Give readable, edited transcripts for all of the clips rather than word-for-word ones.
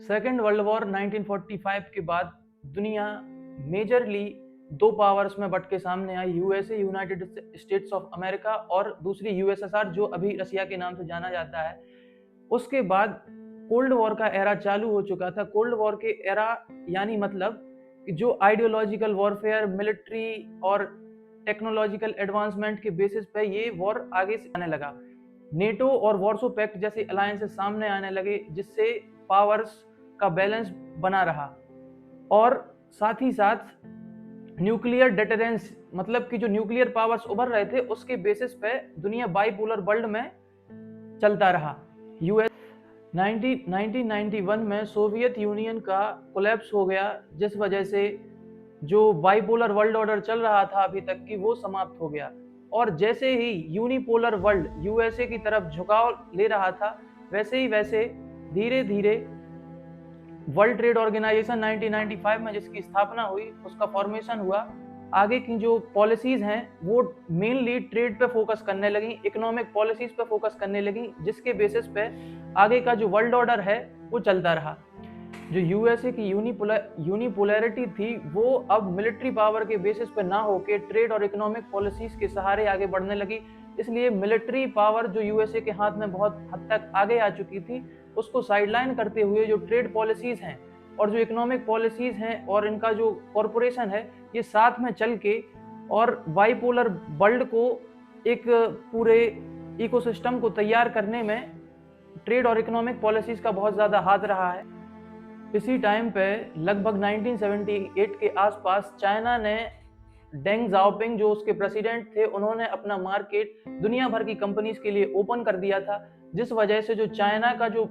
Second world war 1945 के बाद दुनिया मेजरली दो पावर्स में बट के सामने आई। USA, United States of America, और दूसरी यूएसएसआर जो अभी रसिया के नाम से जाना जाता है। उसके बाद कोल्ड वॉर का एरा चालू हो चुका था। कोल्ड वॉर के एरा यानी मतलब जो आइडियोलॉजिकल वॉरफेयर, मिलिट्री और टेक्नोलॉजिकल एडवांसमेंट के बेसिस पे ये वॉर आगे से आने लगा। नेटो और वॉर्सो पैक्ट जैसे अलायंसेस सामने आने लगे, जिससे पावर्स का बैलेंस बना रहा। और साथ ही साथ न्यूक्लियर डेटरेंस, मतलब कि जो न्यूक्लियर पावर्स उभर रहे थे उसके बेसिस पे दुनिया बाइपोलर वर्ल्ड में चलता रहा। यूएस 1991 में सोवियत यूनियन का कोलैप्स हो गया, जिस वजह से जो बाइपोलर वर्ल्ड ऑर्डर चल रहा था अभी तक की वो समाप्त हो गया। और जैसे ही यूनिपोलर वर्ल्ड यूएसए की तरफ झुकाव ले रहा था, वैसे धीरे धीरे वर्ल्ड ट्रेड ऑर्गेनाइजेशन 1995 में जिसकी स्थापना हुई, उसका फॉर्मेशन हुआ। आगे की जो पॉलिसीज हैं वो मेनली ट्रेड पे फोकस करने लगी, इकोनॉमिक पॉलिसीज पे फोकस करने लगी, जिसके बेसिस पे आगे का जो वर्ल्ड ऑर्डर है वो चलता रहा। जो यूएसए की यूनिपोलैरिटी थी वो अब मिलिट्री पावर के बेसिस पे ना होके ट्रेड और इकोनॉमिक पॉलिसीज के सहारे आगे बढ़ने लगी। इसलिए मिलिट्री पावर जो यूएसए के हाथ में बहुत हद तक आगे आ चुकी थी, उसको साइडलाइन करते हुए जो ट्रेड पॉलिसीज हैं और जो इकोनॉमिक पॉलिसीज हैं और इनका जो कॉरपोरेशन है, ये साथ में चल के और बाइपोलर वर्ल्ड को एक पूरे इकोसिस्टम को तैयार करने में ट्रेड और इकोनॉमिक पॉलिसीज का बहुत ज़्यादा हाथ रहा है। इसी टाइम पे लगभग 1978 के आसपास चाइना ने डेंग जाओपिंग जो उसके प्रेसिडेंट थे, उन्होंने अपना मार्केट दुनिया भर की कंपनीज के लिए ओपन कर दिया था, जिस वजह से जो चाइना का जो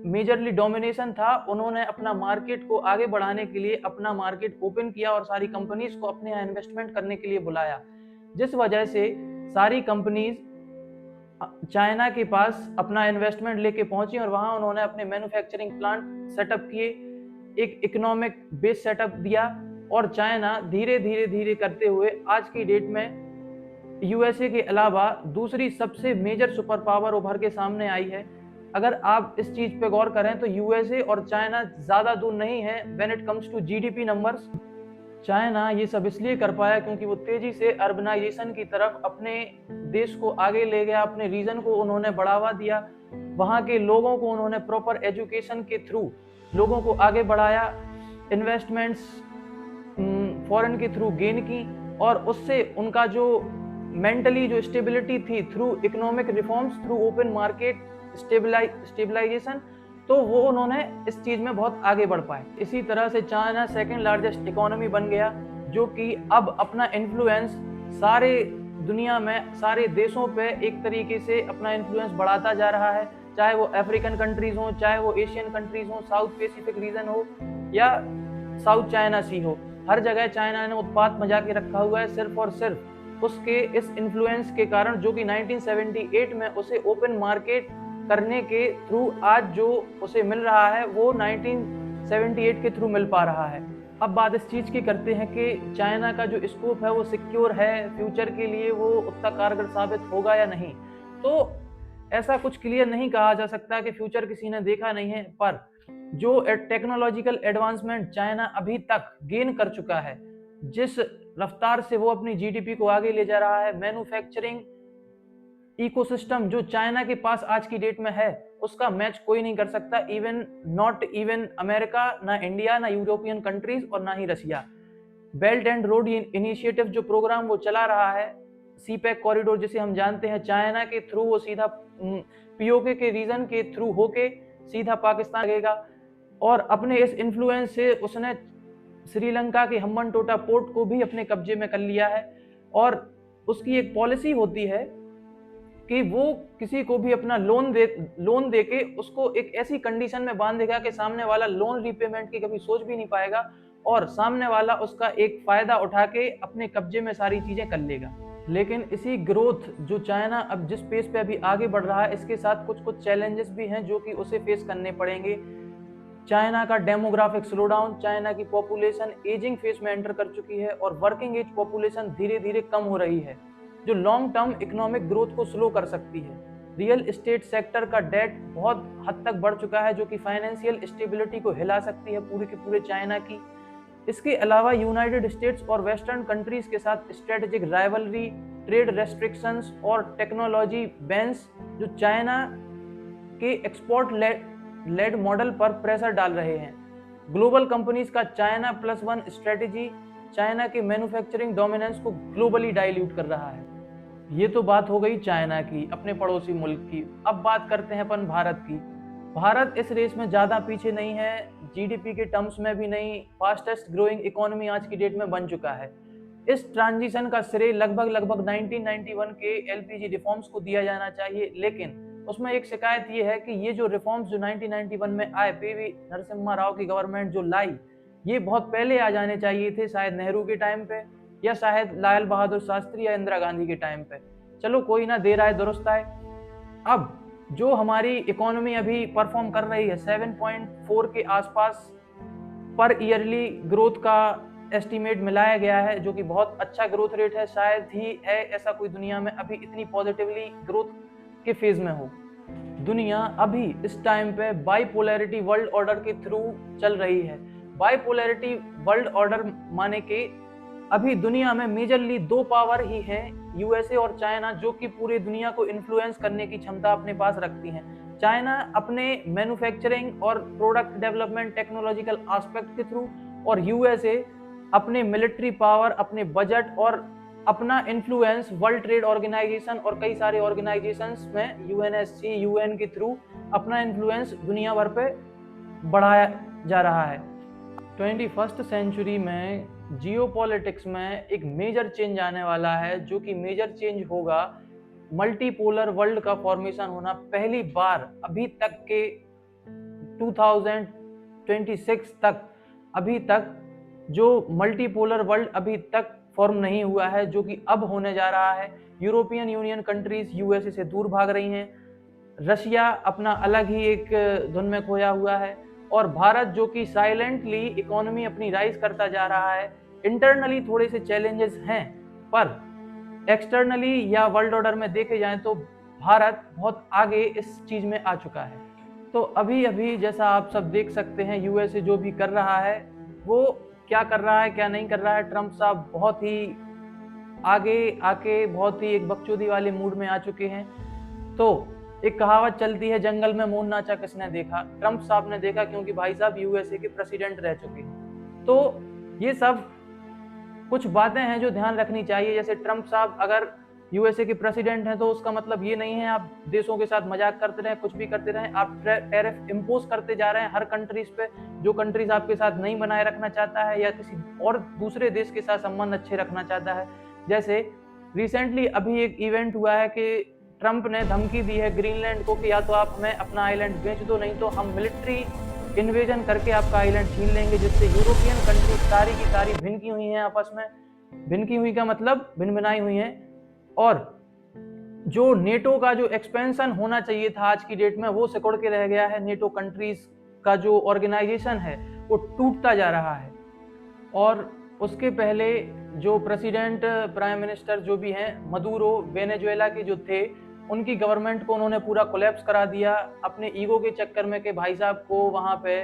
मेजरली डोमिनेशन था, उन्होंने अपना मार्केट को आगे बढ़ाने के लिए अपना मार्केट ओपन किया और सारी कंपनीज को अपने यहाँ इन्वेस्टमेंट करने के लिए बुलाया, जिस वजह से सारी कंपनीज चाइना के पास अपना इन्वेस्टमेंट लेके पहुंची और वहां उन्होंने अपने मैन्युफैक्चरिंग प्लांट सेटअप किए, एक इकोनॉमिक बेस सेटअप दिया। और चाइना धीरे धीरे करते हुए आज की डेट में यूएसए के अलावा दूसरी सबसे मेजर सुपर पावर उभर के सामने आई है। अगर आप इस चीज पे गौर करें तो यूएसए और चाइना ज्यादा दूर नहीं है when it comes to GDP numbers. China ये सब इसलिए कर पाया क्योंकि वो तेजी से अर्बनाइजेशन की तरफ अपने देश को आगे ले गया, अपने रीजन को उन्होंने बढ़ावा दिया, वहाँ के लोगों को उन्होंने प्रॉपर एजुकेशन के थ्रू लोगों को आगे बढ़ाया, इन्वेस्टमेंट्स फॉरेन के थ्रू गेन की, और उससे उनका जो मेंटली जो स्टेबिलिटी थी through economic reforms, through open market stabilization, तो वो उन्होंने इस चीज में बहुत आगे बढ़ पाए। इसी तरह से चाइना सेकंड लार्जेस्ट इकोनॉमी बन गया, जो कि अब अपना इन्फ्लुएंस सारे दुनिया में सारे देशों पे एक तरीके से अपना इन्फ्लुएंस बढ़ाता जा रहा है, चाहे वो अफ्रीकन कंट्रीज हो, चाहे वो एशियन कंट्रीज हो, साउथ पैसिफिक रीजन हो या साउथ चाइना सी हो। हर जगह चाइना ने उत्पात मचा के रखा हुआ है, सिर्फ और सिर्फ उसके इस इन्फ्लुएंस के कारण, जो कि 1978 में उसे ओपन मार्केट करने के थ्रू आज जो उसे मिल रहा है वो 1978 के थ्रू मिल पा रहा है। अब बात इस चीज की करते हैं कि चाइना का जो स्कोप है वो सिक्योर है, फ्यूचर के लिए वो उतना कारगर साबित होगा या नहीं। तो ऐसा कुछ क्लियर नहीं कहा जा सकता कि फ्यूचर किसी ने देखा नहीं है, पर जो टेक्नोलॉजिकल एडवांसमेंट चाइना अभी तक गेन कर चुका है, जिस रफ्तार से वो अपनी जीडीपी को आगे ले जा रहा है, मैन्युफैक्चरिंग इकोसिस्टम जो चाइना के पास आज की डेट में है, उसका मैच कोई नहीं कर सकता, इवन नॉट इवन अमेरिका, ना इंडिया, ना यूरोपियन कंट्रीज और ना ही Russia. Belt and road initiative जो प्रोग्राम वो चला रहा है, सीपैक कॉरिडोर जिसे हम जानते हैं, चाइना के थ्रू वो सीधा पीओके के रीजन के थ्रू होके सीधा पाकिस्तान लगेगा। और अपने इस इन्फ्लुएंस से उसने श्रीलंका के हम्बनटोटा पोर्ट को भी अपने कब्जे में कर लिया है। और उसकी एक पॉलिसी होती है कि वो किसी को भी अपना लोन दे के उसको एक ऐसी कंडीशन में बांधेगा कि सामने वाला लोन रीपेमेंट की कभी सोच भी नहीं पाएगा, और सामने वाला उसका एक फायदा उठा के अपने कब्जे में सारी चीजें कर लेगा। लेकिन इसी ग्रोथ जो चाइना अब जिस पेस पे अभी आगे बढ़ रहा है, इसके साथ कुछ चैलेंजेस भी हैं जो कि उसे फेस करने पड़ेंगे। चाइना का डेमोग्राफिक स्लोडाउन, चाइना की पॉपुलेशन एजिंग फेज में एंटर कर चुकी है और वर्किंग एज पॉपुलेशन धीरे धीरे कम हो रही है, जो लॉन्ग टर्म इकोनॉमिक ग्रोथ को स्लो कर सकती है। रियल एस्टेट सेक्टर का डेट बहुत हद तक बढ़ चुका है, जो कि फाइनेंशियल स्टेबिलिटी को हिला सकती है पूरे के पूरे चाइना की। इसके अलावा यूनाइटेड स्टेट्स और वेस्टर्न कंट्रीज के साथ स्ट्रेटेजिक राइवलरी, ट्रेड रेस्ट्रिक्शंस और टेक्नोलॉजी बैन्स जो चाइना के एक्सपोर्ट लेड मॉडल पर प्रेशर डाल रहे हैं। ग्लोबल कंपनीज का China plus one strategy China के मैन्युफैक्चरिंग डोमिनेंस को ग्लोबली डाइल्यूट कर रहा है। ये तो बात हो गई चाइना की, अपने पड़ोसी मुल्क की। अब बात करते हैं अपन भारत की। भारत इस रेस में ज़्यादा पीछे नहीं है, जीडीपी के टर्म्स में भी नहीं, फास्टेस्ट ग्रोइंग इकोनॉमी आज की डेट में बन चुका है। इस ट्रांजिशन का श्रेय लगभग 1991 के एलपीजी रिफॉर्म्स को दिया जाना चाहिए, लेकिन उसमें एक शिकायत ये है कि ये जो रिफॉर्म्स जो 1991 में आए, पीवी नरसिम्हा राव की गवर्नमेंट जो लाई, ये बहुत पहले आ जाने चाहिए थे, शायद नेहरू के टाइम पे या शायद लाल बहादुर शास्त्री या इंदिरा गांधी के टाइम पे। चलो कोई ना, देर आए दुरुस्त आए। अब जो हमारी इकोनॉमी अभी परफॉर्म कर रही है 7.4 के आसपास पर ईयरली ग्रोथ का एस्टीमेट मिलाया गया है, जो कि बहुत अच्छा ग्रोथ रेट है। शायद ही है ऐसा कोई दुनिया में अभी इतनी पॉजिटिवली ग्रोथ के फेज में हो। दुनिया अभी इस टाइम पे बाइपोलैरिटी वर्ल्ड ऑर्डर के थ्रू चल रही है। बाइपोलैरिटी वर्ल्ड ऑर्डर माने के अभी दुनिया में मेजरली दो पावर ही है, यूएसए और चाइना, जो कि पूरी दुनिया को इन्फ्लुएंस करने की क्षमता अपने पास रखती हैं। चाइना अपने मैन्युफैक्चरिंग और प्रोडक्ट डेवलपमेंट टेक्नोलॉजिकल एस्पेक्ट के थ्रू, और यूएसए अपने मिलिट्री पावर, अपने बजट और अपना इन्फ्लुएंस वर्ल्ड ट्रेड ऑर्गेनाइजेशन और कई सारे ऑर्गेनाइजेशंस में, यूएनएससी, यूएन के थ्रू अपना इन्फ्लुएंस दुनिया भर पे बढ़ाया जा रहा है। 21st सेंचुरी में जियोपॉलिटिक्स में एक मेजर चेंज आने वाला है, जो कि मेजर चेंज होगा मल्टीपोलर वर्ल्ड का फॉर्मेशन होना। पहली बार अभी तक के 2026 तक अभी तक जो मल्टीपोलर वर्ल्ड अभी तक फॉर्म नहीं हुआ है, जो कि अब होने जा रहा है। यूरोपियन यूनियन कंट्रीज यूएसए से दूर भाग रही हैं, रशिया अपना अलग ही एक धुन में खोया हुआ है, और भारत जो कि साइलेंटली इकोनॉमी अपनी राइज करता जा रहा है। इंटरनली थोड़े से चैलेंजेस हैं, पर एक्सटर्नली या वर्ल्ड ऑर्डर में देखे जाएं तो भारत बहुत आगे इस चीज में आ चुका है। तो अभी अभी जैसा आप सब देख सकते हैं, यूएसए जो भी कर रहा है, वो क्या कर रहा है क्या नहीं कर रहा है। ट्रम्प साहब बहुत ही आगे आके बहुत ही एक बकचोदी वाले मूड में आ चुके हैं। तो एक कहावत चलती है, जंगल में मोर नाचा किसने देखा। ट्रम्प साहब ने देखा, क्योंकि भाई साहब यूएसए के प्रेसिडेंट रह चुके हैं। तो ये सब कुछ बातें हैं जो ध्यान रखनी चाहिए। जैसे ट्रम्प साहब अगर यूएसए के प्रेसिडेंट हैं, तो उसका मतलब ये नहीं है आप देशों के साथ मजाक करते रहें, कुछ भी करते रहें। आप टैरिफ इम्पोज करते जा रहे हैं हर कंट्रीज पे, जो कंट्रीज आपके साथ नहीं बनाए रखना चाहता है या किसी और दूसरे देश के साथ संबंध अच्छे रखना चाहता है। जैसे रिसेंटली अभी एक इवेंट हुआ है कि ट्रम्प ने धमकी दी है ग्रीनलैंड को कि या तो आप हमें अपना आइलैंड बेच दो, नहीं तो हम मिलिट्री इन्वेजन करके आपका आइलैंड छीन लेंगे। जिससे यूरोपियन कंट्री सारी की सारी भिनकी हुई हैं आपस में। भिनकी हुई का मतलब भिन भिनाई हुई हैं। और जो नेटो का जो एक्सपेंशन होना चाहिए था आज की डेट में, वो सिकुड़ के रह गया है। नेटो कंट्रीज का जो ऑर्गेनाइजेशन है वो टूटता जा रहा है। और उसके पहले जो प्रेसिडेंट, प्राइम मिनिस्टर जो भी हैं, मदुरो वेनेजुएला के जो थे, उनकी गवर्नमेंट को उन्होंने पूरा कोलैप्स करा दिया अपने ईगो के चक्कर में कि भाई साहब को वहाँ पे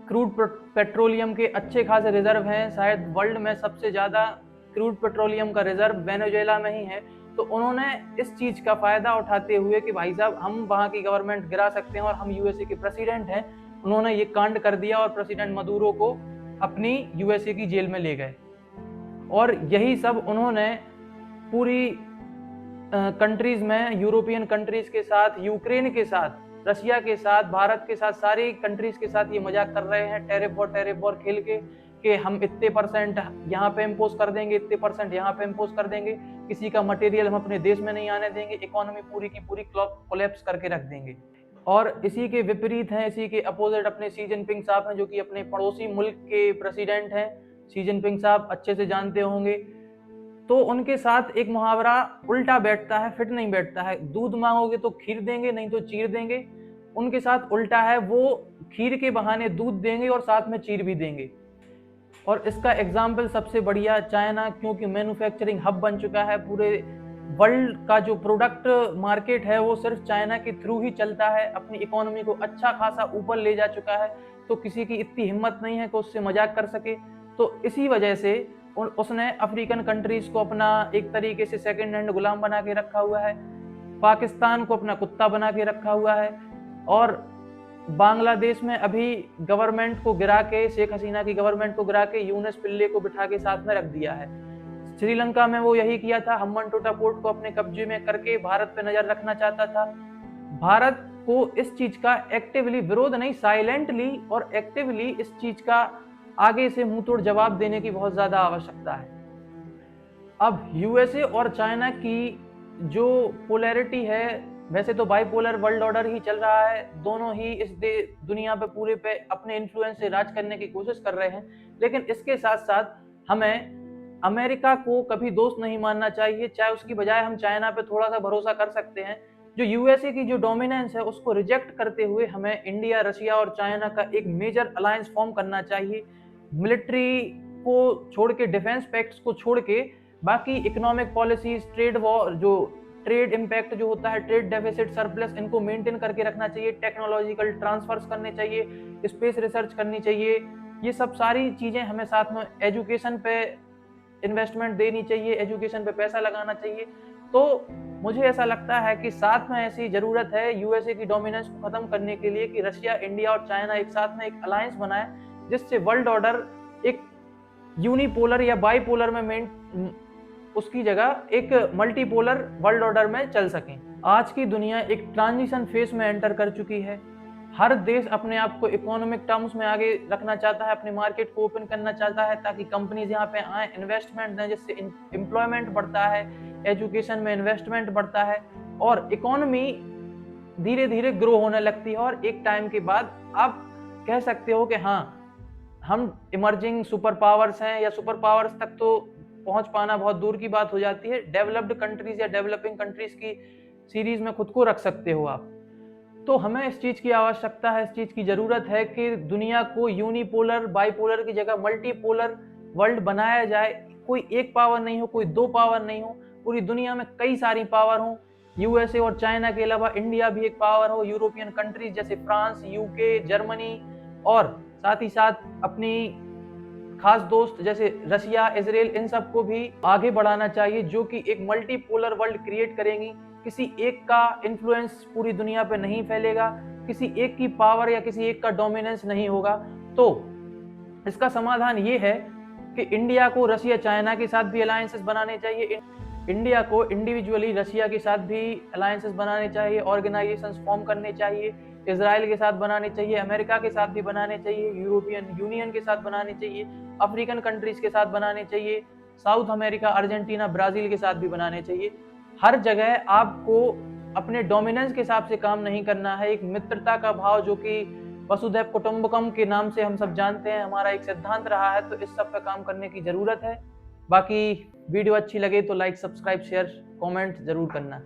क्रूड पेट्रोलियम के अच्छे खासे रिजर्व हैं। शायद वर्ल्ड में सबसे ज़्यादा क्रूड पेट्रोलियम का रिजर्व वेनेजुएला में ही है। तो उन्होंने इस चीज़ का फ़ायदा उठाते हुए कि भाई साहब हम वहाँ की गवर्नमेंट गिरा सकते हैं और हम यूएसए के प्रेसिडेंट हैं, उन्होंने ये कांड कर दिया और प्रेसिडेंट मदुरो को अपनी यूएसए की जेल में ले गए। और यही सब उन्होंने पूरी कंट्रीज में, यूरोपियन कंट्रीज के साथ, यूक्रेन के साथ, रशिया के साथ, भारत के साथ, सारी कंट्रीज के साथ ये मजाक कर रहे हैं टैरिफ वॉर खेल के कि हम इतने परसेंट यहाँ पे इम्पोज कर देंगे, इतने परसेंट यहाँ पे इम्पोज कर देंगे, किसी का मटेरियल हम अपने देश में नहीं आने देंगे, इकोनॉमी पूरी की पूरी कोलैप्स करके रख देंगे। और इसी के विपरीत हैं, इसी के अपोजिट अपने शी जिनपिंग साहब हैं, जो कि अपने पड़ोसी मुल्क के प्रेसिडेंट हैं। शी जिनपिंग साहब अच्छे से जानते होंगे। तो उनके साथ एक मुहावरा उल्टा बैठता है, फिट नहीं बैठता है। दूध मांगोगे तो खीर देंगे, नहीं तो चीर देंगे। उनके साथ उल्टा है, वो खीर के बहाने दूध देंगे और साथ में चीर भी देंगे। और इसका एग्जाम्पल सबसे बढ़िया चाइना, क्योंकि मैन्युफैक्चरिंग हब बन चुका है पूरे वर्ल्ड का जो प्रोडक्ट मार्केट है वो सिर्फ चाइना के थ्रू ही चलता है, अपनी इकोनॉमी को अच्छा खासा ऊपर ले जा चुका है, तो किसी की इतनी हिम्मत नहीं है कि उससे मजाक कर सके। तो इसी वजह से उसने अफ्रीकन कंट्रीज को अपना एक तरीके से सेकेंड हैंड गुलाम बना के रखा हुआ है, पाकिस्तान को अपना कुत्ता बना के रखा हुआ है, और बांग्लादेश में अभी गवर्नमेंट को गिरा के, शेख हसीना की गवर्नमेंट को गिरा के यूनुस पिल्ले को बिठा के साथ में रख दिया है। श्रीलंका में वो यही किया था, हम्बनटोटा पोर्ट को अपने कब्जे में करके भारत पे नजर रखना चाहता था। भारत को इस चीज का एक्टिवली विरोध नहीं, साइलेंटली और एक्टिवली इस चीज का आगे से मुंह तोड़ जवाब देने की बहुत ज्यादा आवश्यकता है। अब यूएसए और चाइना की जो पोलैरिटी है, वैसे तो बाइपोलर वर्ल्ड ऑर्डर ही चल रहा है, दोनों ही इस दुनिया पे पूरे पे अपने इन्फ्लुएंस से राज करने की कोशिश कर रहे हैं, लेकिन इसके साथ साथ हमें अमेरिका को कभी दोस्त नहीं मानना चाहिए। चाहे उसकी बजाय हम चाइना पे थोड़ा सा भरोसा कर सकते हैं, जो यूएसए की जो डोमिनेंस है उसको रिजेक्ट करते हुए हमें इंडिया, रशिया और चाइना का एक मेजर अलायंस फॉर्म करना चाहिए। मिलिट्री को छोड़ के, डिफेंस पैक्ट्स को छोड़ के, बाकी इकोनॉमिक पॉलिसीज, ट्रेड वॉर, जो ट्रेड इम्पैक्ट जो होता है, ट्रेड डेफिसिट, सरप्लस, इनको मेंटेन करके रखना चाहिए। टेक्नोलॉजिकल ट्रांसफर्स करने चाहिए, स्पेस रिसर्च करनी चाहिए, ये सब सारी चीजें हमें साथ में एजुकेशन पे इन्वेस्टमेंट देनी चाहिए, एजुकेशन पे पैसा लगाना चाहिए। तो मुझे ऐसा लगता है कि साथ में ऐसी जरूरत है यूएसए की डोमिनेंस को खत्म करने के लिए कि रशिया, इंडिया और चाइना एक साथ में एक अलायंस बनाए, जिससे वर्ल्ड ऑर्डर एक यूनिपोलर या बाइपोलर में उसकी जगह एक मल्टीपोलर वर्ल्ड ऑर्डर में चल सके। आज की दुनिया एक ट्रांजिशन फेज में एंटर कर चुकी है। हर देश अपने आप को इकोनॉमिक टर्म्स में आगे रखना चाहता है, अपने मार्केट को ओपन करना चाहता है, ताकि कंपनीज यहाँ पे आए, इन्वेस्टमेंट दें, जिससे एम्प्लॉयमेंट बढ़ता है, एजुकेशन में इन्वेस्टमेंट बढ़ता है और इकोनॉमी धीरे धीरे ग्रो होने लगती है। और एक टाइम के बाद आप कह सकते हो कि हाँ, हम इमर्जिंग सुपर पावर्स हैं, या सुपर पावर्स तक तो पहुंच पाना बहुत दूर की बात हो जाती है, डेवलप्ड कंट्रीज या डेवलपिंग कंट्रीज की सीरीज में खुद को रख सकते हो आप। तो हमें इस चीज की आवश्यकता है, इस चीज की जरूरत है कि दुनिया को यूनिपोलर, बाइपोलर की जगह मल्टीपोलर वर्ल्ड बनाया जाए। कोई एक पावर नहीं हो, कोई दो पावर नहीं हो, पूरी दुनिया में कई सारी पावर हो। यूएसए और चाइना के अलावा इंडिया भी एक पावर हो, यूरोपियन कंट्रीज जैसे फ्रांस, यूके, जर्मनी, और साथ ही साथ अपनी खास दोस्त जैसे रशिया, इजराइल, इन सबको भी आगे बढ़ाना चाहिए, जो कि एक मल्टीपोलर वर्ल्ड क्रिएट करेंगी। किसी एक का इन्फ्लुएंस पूरी दुनिया पे नहीं फैलेगा, किसी एक की पावर या किसी एक का डोमिनेंस नहीं होगा। तो इसका समाधान ये है कि इंडिया को रशिया, चाइना के साथ भी अलायंसेस बनाने चाहिए, इंडिया को इंडिविजुअली रशिया के साथ भी अलायंसेस बनाने चाहिए, ऑर्गेनाइजेशंस फॉर्म करने चाहिए, इजराइल के साथ बनाने चाहिए, अमेरिका के साथ भी बनाने चाहिए, यूरोपियन यूनियन के साथ बनाने चाहिए, अफ्रीकन कंट्रीज के साथ बनाने चाहिए, साउथ अमेरिका, अर्जेंटीना, ब्राजील के साथ भी बनाने चाहिए। हर जगह आपको अपने डोमिनेंस के हिसाब से काम नहीं करना है। एक मित्रता का भाव, जो कि वसुधैव कुटुंबकम के नाम से हम सब जानते हैं, हमारा एक सिद्धांत रहा है, तो इस सब पे काम करने की जरूरत है। बाकी वीडियो अच्छी लगे तो लाइक, सब्सक्राइब, शेयर, कमेंट जरूर करना।